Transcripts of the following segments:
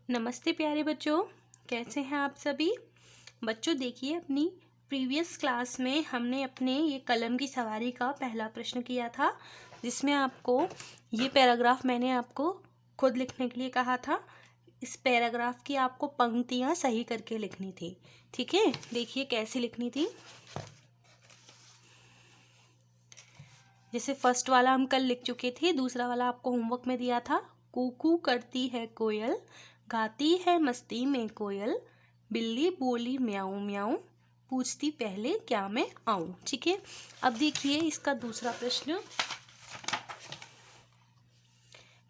नमस्ते प्यारे बच्चों, कैसे हैं आप सभी बच्चों। देखिए, अपनी प्रीवियस क्लास में हमने अपने ये कलम की सवारी का पहला प्रश्न किया था, जिसमें आपको ये पैराग्राफ मैंने आपको खुद लिखने के लिए कहा था। इस पैराग्राफ की आपको पंक्तियां सही करके लिखनी थी। ठीक है, देखिए कैसे लिखनी थी। जैसे फर्स्ट वाला हम कल लिख चुके थे, दूसरा वाला आपको होमवर्क में दिया था। कूकू करती है कोयल, गाती है मस्ती में कोयल, बिल्ली बोली म्याऊं म्याऊं, पूछती पहले क्या मैं आऊं। ठीक है, अब देखिए इसका दूसरा प्रश्न।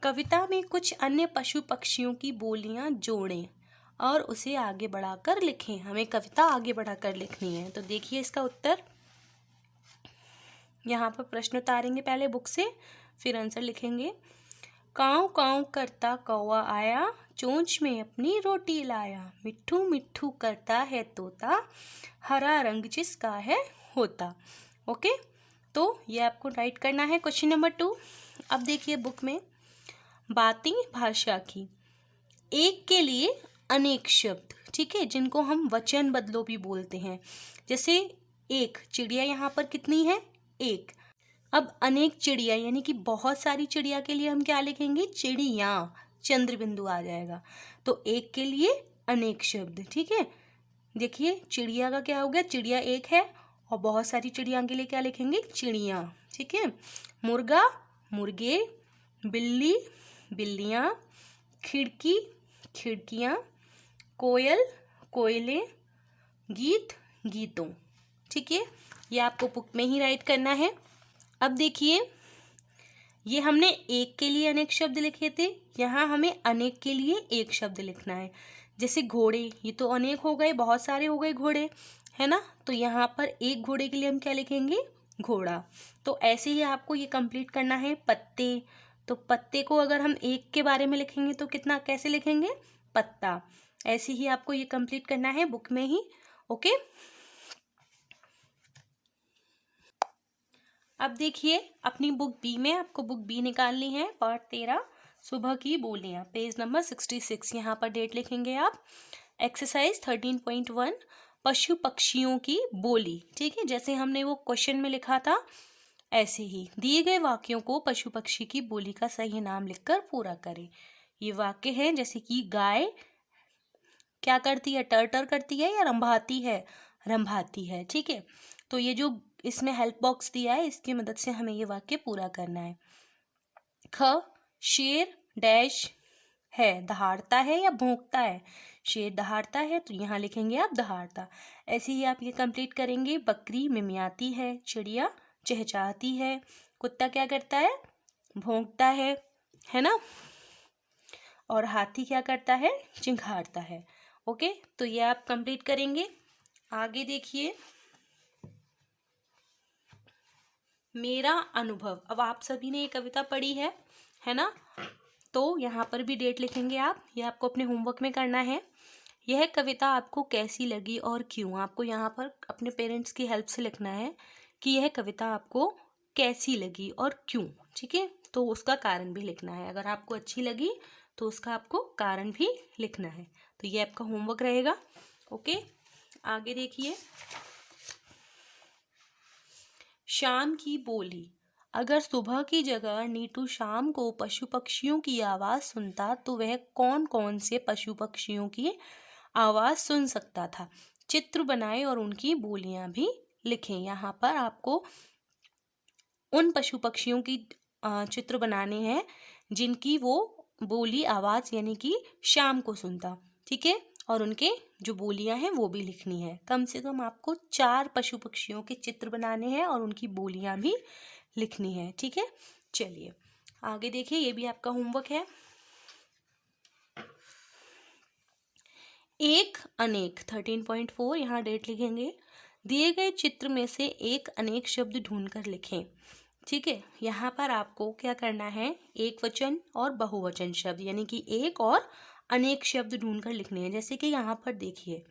कविता में कुछ अन्य पशु पक्षियों की बोलियां जोड़ें और उसे आगे बढ़ाकर लिखें। हमें कविता आगे बढ़ाकर लिखनी है। तो देखिए इसका उत्तर, यहाँ पर प्रश्न उतारेंगे पहले बुक से, फिर आंसर लिखेंगे। काँव काँव करता कौवा आया, चोंच में अपनी रोटी लाया, मिट्ठू मिट्ठू करता है तोता, हरा रंग जिसका है होता। ओके, तो ये आपको राइट करना है क्वेश्चन नंबर 2। अब देखिए बुक में, बातें भाषा की, एक के लिए अनेक शब्द, ठीक है, जिनको हम वचन बदलो भी बोलते हैं। जैसे एक चिड़िया, यहाँ पर कितनी है? एक। अब अनेक चिड़िया यानी कि बहुत सारी चिड़िया के लिए हम क्या लिखेंगे? चिड़िया, चंद्र बिंदु आ जाएगा। तो एक के लिए अनेक शब्द। ठीक है, देखिए चिड़िया का क्या हो गया? चिड़िया एक है, और बहुत सारी चिड़िया के लिए क्या लिखेंगे? चिड़िया। ठीक है, मुर्गा मुर्गे, बिल्ली बिल्लियाँ, खिड़की खिड़कियाँ, कोयल कोयले, गीत गीतों। ठीक है, ये आपको बुक में ही राइट करना है। अब देखिए, ये हमने एक के लिए अनेक शब्द लिखे थे, यहाँ हमें अनेक के लिए एक शब्द लिखना है। जैसे घोड़े, ये तो अनेक हो गए, बहुत सारे हो गए घोड़े, है ना। तो यहाँ पर एक घोड़े के लिए हम क्या लिखेंगे? घोड़ा। तो ऐसे ही आपको ये कंप्लीट करना है। पत्ते, तो पत्ते को अगर हम एक के बारे में लिखेंगे तो कितना, कैसे लिखेंगे? पत्ता। ऐसे ही आपको ये कंप्लीट करना है बुक में ही। ओके, अब देखिए अपनी बुक बी में, आपको बुक बी निकालनी है। पार्ट 13, सुबह की बोलियां, पेज नंबर 66। यहाँ पर डेट लिखेंगे आप। एक्सरसाइज 13.1, पशु पक्षियों की बोली। ठीक है, जैसे हमने वो क्वेश्चन में लिखा था, ऐसे ही दिए गए वाक्यों को पशु पक्षी की बोली का सही नाम लिखकर पूरा करें। ये वाक्य है जैसे कि गाय क्या करती है? टर करती है या रंभाती है? रंभाती है। ठीक है, तो ये जो इसमें हेल्प बॉक्स दिया है, इसकी मदद से हमें ये वाक्य पूरा करना है। ख, शेर डैश है, दहाड़ता है या भौंकता है? शेर दहाड़ता है, तो यहाँ लिखेंगे आप दहाड़ता। ऐसे ही आप ये कंप्लीट करेंगे। बकरी मिमियाती है, चिड़िया चहचहाती है, कुत्ता क्या करता है? भौंकता है ना, और हाथी क्या करता है? चिंघाड़ता है। ओके, तो ये आप कंप्लीट करेंगे। आगे देखिए, मेरा अनुभव। अब आप सभी ने ये कविता पढ़ी है ना, तो यहाँ पर भी डेट लिखेंगे आप। ये आपको अपने होमवर्क में करना है। यह कविता आपको कैसी लगी और क्यों? आपको यहाँ पर अपने पेरेंट्स की हेल्प से लिखना है कि यह कविता आपको कैसी लगी और क्यों। ठीक है, तो उसका कारण भी लिखना है। अगर आपको अच्छी लगी तो उसका आपको कारण भी लिखना है। तो ये आपका होमवर्क रहेगा। ओके, आगे देखिए, शाम की बोली। अगर सुबह की जगह नीटू शाम को पशु पक्षियों की आवाज़ सुनता तो वह कौन कौन से पशु पक्षियों की आवाज़ सुन सकता था? चित्र बनाए और उनकी बोलियां भी लिखें। यहाँ पर आपको उन पशु पक्षियों की चित्र बनाने हैं जिनकी वो बोली आवाज़ यानी कि शाम को सुनता। ठीक है, और उनके जो बोलियां हैं वो भी लिखनी है। कम से कम आपको 4 पशु पक्षियों के चित्र बनाने हैं और उनकी बोलियां भी लिखनी है। ठीक है, चलिए आगे देखिए, ये भी आपका होमवर्क है। एक अनेक 13.4, यहाँ डेट लिखेंगे। दिए गए चित्र में से एक अनेक शब्द ढूंढकर लिखें। ठीक है, यहाँ पर आपको क्या करना है? एक वचन और बहुवचन शब्द यानी कि एक और अनेक शब्द ढूंढकर लिखने हैं। जैसे कि यहाँ पर देखिए,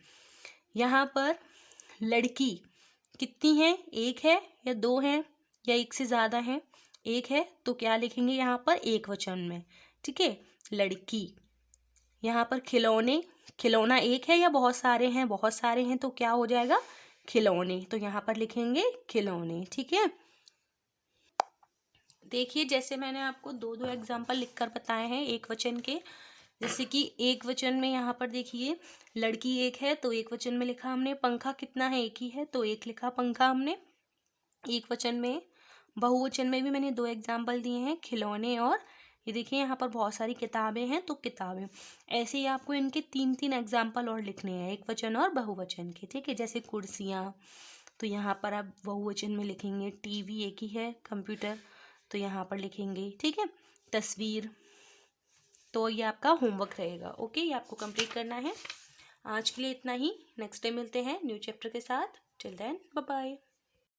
यहाँ पर लड़की कितनी है? एक है या दो है या एक से ज़्यादा है? एक है, तो क्या लिखेंगे यहाँ पर? एक वचन में। ठीक है, लड़की। यहाँ पर खिलौने, खिलौना एक है या बहुत सारे हैं? बहुत सारे हैं तो क्या हो जाएगा? खिलौने। तो यहाँ पर लिखेंगे खिलौने। ठीक है, देखिए जैसे मैंने आपको दो दो एग्जाम्पल लिखकर बताए हैं एक वचन के। जैसे कि एक वचन में यहाँ पर देखिए लड़की एक है तो एक वचन में लिखा हमने। पंखा कितना है? एक ही है तो एक लिखा पंखा हमने एक वचन में। बहुवचन में भी मैंने दो एग्जाम्पल दिए हैं, खिलौने और ये देखिए यहाँ पर बहुत सारी किताबें हैं तो किताबें। ऐसे ही आपको इनके तीन तीन एग्जाम्पल और लिखने हैं, एक वचन और बहुवचन के। ठीक है, जैसे कुर्सियाँ, तो यहाँ पर आप बहुवचन में लिखेंगे। टीवी एक ही है, कंप्यूटर तो यहाँ पर लिखेंगे। ठीक है, तस्वीर। तो ये आपका होमवर्क रहेगा। ओके, ये आपको कंप्लीट करना है। आज के लिए इतना ही, नेक्स्ट डे मिलते हैं न्यू चैप्टर के साथ। Till then bye bye.